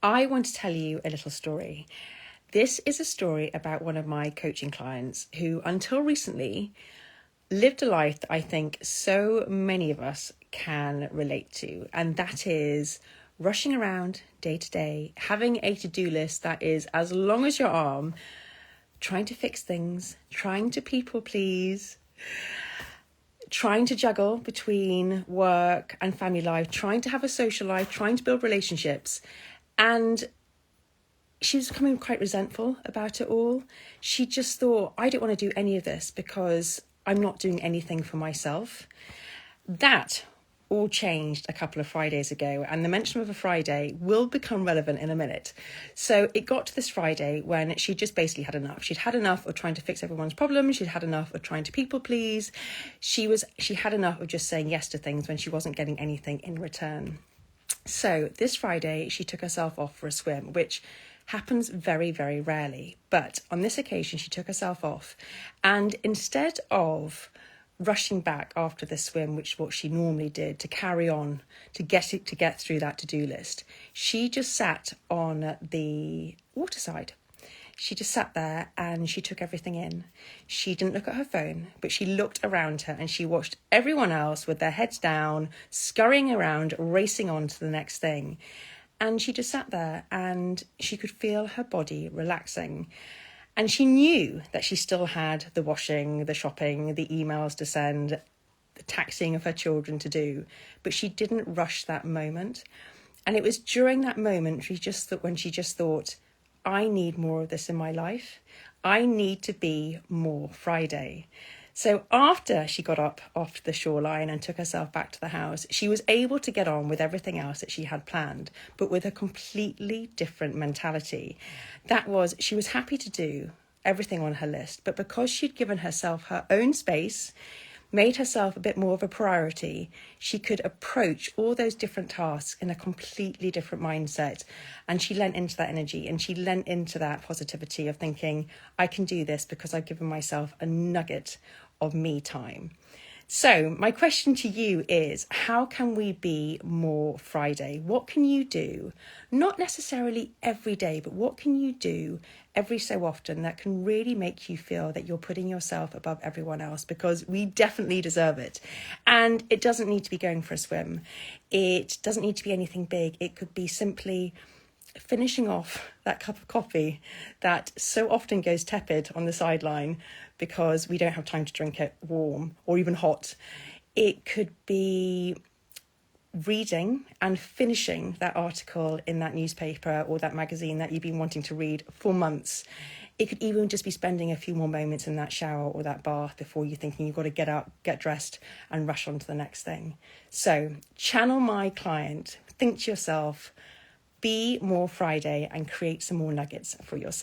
I want to tell you a little story. This is a story about one of my coaching clients who, until recently, lived a life that I think so many of us can relate to, and that is rushing around day to day, having a to-do list that is as long as your arm, trying to fix things, trying to people please, trying to juggle between work and family life, trying to have a social life, trying to build relationships. And she was becoming quite resentful about it all. She just thought, I don't want to do any of this because I'm not doing anything for myself. That all changed a couple of Fridays ago, and the mention of a Friday will become relevant in a minute. So it got to this Friday when she just basically had enough. She'd had enough of trying to fix everyone's problems. She'd had enough of trying to people please. She had enough of just saying yes to things when she wasn't getting anything in return. So this Friday, she took herself off for a swim, which happens very, very rarely. But on this occasion, she took herself off. And instead of rushing back after the swim, which is what she normally did, to carry on, to get through that to-do list, she just sat on the waterside. She just sat there and she took everything in. She didn't look at her phone, but she looked around her and she watched everyone else with their heads down, scurrying around, racing on to the next thing. And she just sat there and she could feel her body relaxing. And she knew that she still had the washing, the shopping, the emails to send, the taxiing of her children to do, but she didn't rush that moment. And it was during that moment when she just thought, I need more of this in my life. I need to be more Friday. So after she got up off the shoreline and took herself back to the house, she was able to get on with everything else that she had planned, but with a completely different mentality. That was, she was happy to do everything on her list, but because she'd given herself her own space, made herself a bit more of a priority, she could approach all those different tasks in a completely different mindset. And she lent into that energy and she lent into that positivity of thinking, I can do this because I've given myself a nugget of me time. So my question to you is, how can we be more Friday? What can you do? Not necessarily every day, but what can you do every so often that can really make you feel that you're putting yourself above everyone else? Because we definitely deserve it. And it doesn't need to be going for a swim. It doesn't need to be anything big. It could be simply finishing off that cup of coffee that so often goes tepid on the sideline because we don't have time to drink it warm or even hot. It could be reading and finishing that article in that newspaper or that magazine that you've been wanting to read for months. It could even just be spending a few more moments in that shower or that bath before you're thinking you've got to get up, get dressed and rush on to the next thing. So channel my client, think to yourself, be more Friday and create some more nuggets for yourself.